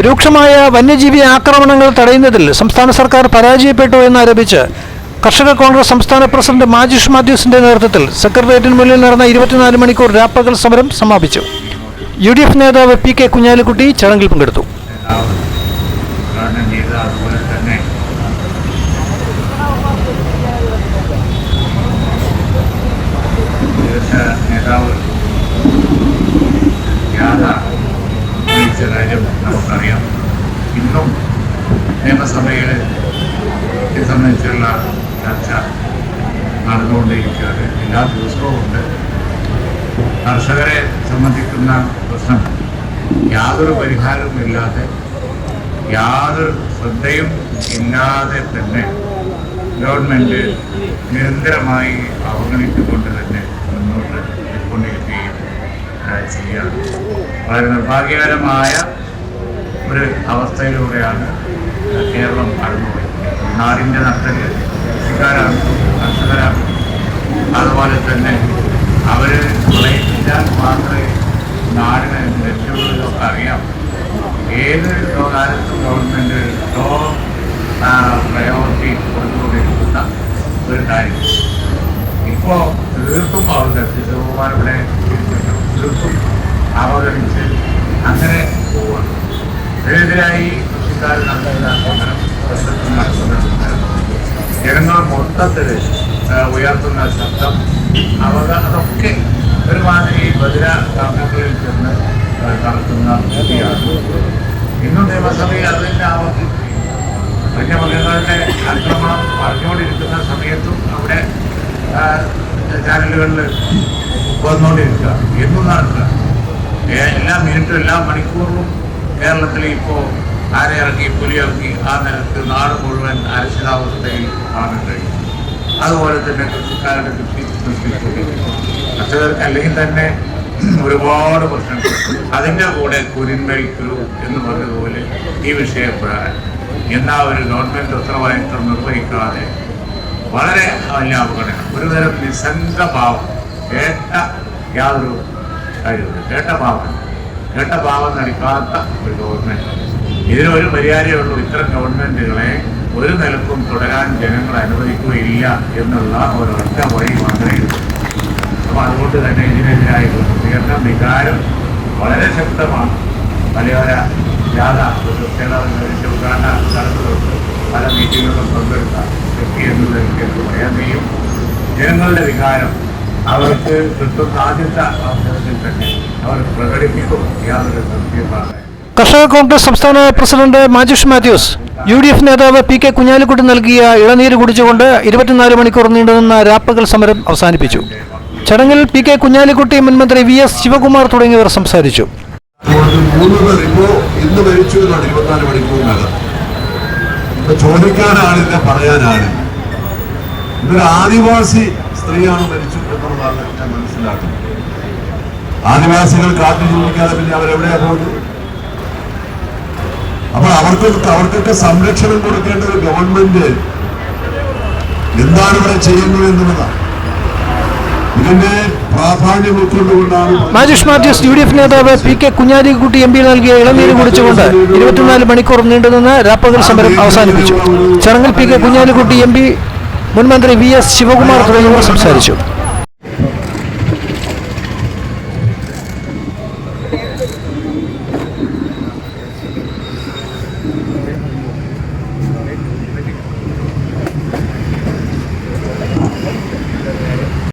രൂക്ഷമായ വന്യജീവി ആക്രമണങ്ങൾ തടയുന്നതിൽ സംസ്ഥാന സർക്കാർ പരാജയപ്പെട്ടു എന്നാരോപിച്ച് കർഷക കോൺഗ്രസ് സംസ്ഥാന പ്രസിഡന്റ് മാജിഷ് മാത്യൂസിന്റെ നേതൃത്വത്തിൽ സെക്രട്ടേറിയറ്റിന് മുന്നിൽ നടന്ന 24 മണിക്കൂർ രാപ്പകൽ സമരം സമാപിച്ചു. UDF നേതാവ് PK കുഞ്ഞാലിക്കുട്ടി ചടങ്ങിൽ പങ്കെടുത്തു. കാര്യം നമുക്കറിയാം. ഇന്നും നിയമസഭയിൽ ഇത് സംബന്ധിച്ചുള്ള ചർച്ച നടന്നുകൊണ്ടിരിക്കുകയാണ്. എല്ലാ ദിവസവും ഉണ്ട്. കർഷകരെ സംബന്ധിക്കുന്ന പ്രശ്നം യാതൊരു പരിഹാരവും ഇല്ലാതെ, യാതൊരു ശ്രദ്ധയും ഇല്ലാതെ തന്നെ ഗവൺമെൻറ് നിരന്തരമായി അവഗണിച്ചുകൊണ്ട് തന്നെ മുന്നോട്ട് പോയിക്കൊണ്ടിരിക്കുകയും ചെയ്യാം. വളരെ നിർഭാഗ്യകരമായ ഒരു അവസ്ഥയിലൂടെയാണ് കേരളം കടന്നുപോയത്. നാടിൻ്റെ നട്ടല് കൃഷിക്കാരാണ്, കർഷകരാണ്. അതുപോലെ തന്നെ അവർ പ്രളയിച്ചാൽ മാത്രമേ നാടിന് രക്ഷയുള്ളതൊക്കെ അറിയാം. ഏത് കാലത്തും ഗവൺമെൻറ് പ്രയോറിറ്റി കൊടുത്തുകൊണ്ടിരിക്കുന്ന ഒരു കാര്യം. ഇപ്പോൾ തീർത്തും അവരുടെ തീർത്തും അവഗണിച്ച് അങ്ങനെ പോവുകയാണ്. ഇതിനെതിരായി കൃഷിക്കാർ നടത്തുന്ന ജനങ്ങൾ മൊത്തത്തിൽ ഉയർത്തുന്ന ശബ്ദം അതൊക്കെ ഒരുമാതിരി ഭദ്ര കാരണങ്ങളിൽ ചെന്ന് നടത്തുന്ന സ്ഥിതിയാണ്. ഇന്നും നിയമസഭയിൽ അതിൻ്റെ ആവർത്തിച്ച് വന്യമൃഗങ്ങളുടെ ആക്രമണം പറഞ്ഞുകൊണ്ടിരിക്കുന്ന സമയത്തും അവിടെ ചാനലുകളിൽ വന്നുകൊണ്ടിരിക്കുക, എന്നും നടക്കുക. എല്ലാ മിനിറ്റും എല്ലാ മണിക്കൂറിലും കേരളത്തിൽ ഇപ്പോൾ ആനയിറങ്ങി പുലിയിറങ്ങി ആ നിലക്ക് നാട് മുഴുവൻ അരക്ഷിതാവസ്ഥയിൽ കാണാൻ കഴിയും. അതുപോലെ തന്നെ കൃഷിക്കാരുടെ കൃഷി നശിപ്പിച്ചുകൊണ്ടിരിക്കും. കർഷകർക്ക് അല്ലെങ്കിൽ തന്നെ ഒരുപാട് പ്രശ്നങ്ങൾ. അതിൻ്റെ കൂടെ കുരുന്നഴിക്കലു എന്ന് പറഞ്ഞതുപോലെ ഈ വിഷയപ്പെടാൻ എന്നാ ഒരു ഗവൺമെൻറ് ഉത്തരവാദിത്വം നിർവഹിക്കാതെ വളരെ വലിയ അപകടം, ഒരുതരം നിസ്സംഗഭാവം, കേട്ട യാതൊരു കാര്യമില്ല, കേട്ട ഭാവം നടിക്കാത്ത ഒരു ഗവൺമെൻറ്. ഇതിനൊരു പരിഹാരമേ ഉള്ളൂ. ഇത്തരം ഗവൺമെൻറ്റുകളെ ഒരു നിലക്കും തുടരാൻ ജനങ്ങൾ അനുവദിക്കുകയില്ല എന്നുള്ള ഒരൊറ്റ വഴി മാത്രമേ ഉള്ളൂ. അപ്പോൾ അതുകൊണ്ട് തന്നെ ഇതിനെതിരായിട്ടുള്ള ഉയർന്ന വികാരം വളരെ ശക്തമാണ്. മലയോര ജാഥ ഉദ്ഘാടന സ്ഥലത്തുകൊണ്ട് പല മീറ്റിങ്ങുകളും പങ്കെടുത്ത വ്യക്തി എന്നുള്ള എനിക്ക് പറയാൻ കഴിയും. ജനങ്ങളുടെ വികാരം അവർക്ക് കിട്ടുന്ന ആദ്യത്തെ അവസരത്തിൽ തന്നെ അവർ പ്രകടിപ്പിക്കും യാതൊരു സംശയമാണ്. കർഷക കോൺഗ്രസ് സംസ്ഥാന പ്രസിഡന്റ് മാജിഷ് മാത്യൂസ് UDF നേതാവ് PK കുഞ്ഞാലിക്കുട്ടി നൽകിയ ഇളനീര് കുടിച്ചുകൊണ്ട് 24 മണിക്കൂർ നീണ്ടുനിന്ന രാപ്പകൽ സമരം അവസാനിപ്പിച്ചു. ചടങ്ങിൽ PK കുഞ്ഞാലിക്കുട്ടി, മുൻമന്ത്രി VS ശിവകുമാർ തുടങ്ങിയവർ സംസാരിച്ചു. ചോദിക്കാനാണില്ല, പറയാനാണ്. ഇതൊരു ആദിവാസി സ്ത്രീയാണ് മരിച്ചു എന്നുള്ളതാണ് ഞാൻ മനസ്സിലാക്കുന്നത്. ആദിവാസികൾ കാട്ടു ജീവിക്കാതെ പിന്നെ അവരെവിടെയാ പോകുന്നത്? അപ്പോൾ അവർക്കൊക്കെ സംരക്ഷണം കൊടുക്കേണ്ട ഒരു ഗവൺമെന്റ് എന്താണ് ഇവിടെ ചെയ്യുന്നത് എന്നുള്ളതാണ്. ഇതിന്റെ പ്രാധാന്യം ഉൾക്കൊണ്ടുകൊണ്ടാണ് മാജിഷ് മാത്യൂസ് UDF നേതാവ് PK കുഞ്ഞാലിക്കുട്ടി MP നൽകിയ ഇളനീര് കുടിച്ചുകൊണ്ട് 24 മണിക്കൂർ നീണ്ടുനിന്ന് രാപ്പകൽ സമരം അവസാനിപ്പിച്ചു. ചടങ്ങിൽ PK കുഞ്ഞാലിക്കുട്ടി MP, മുൻമന്ത്രി VS ശിവകുമാർ തുടങ്ങിയവർ സംസാരിച്ചു.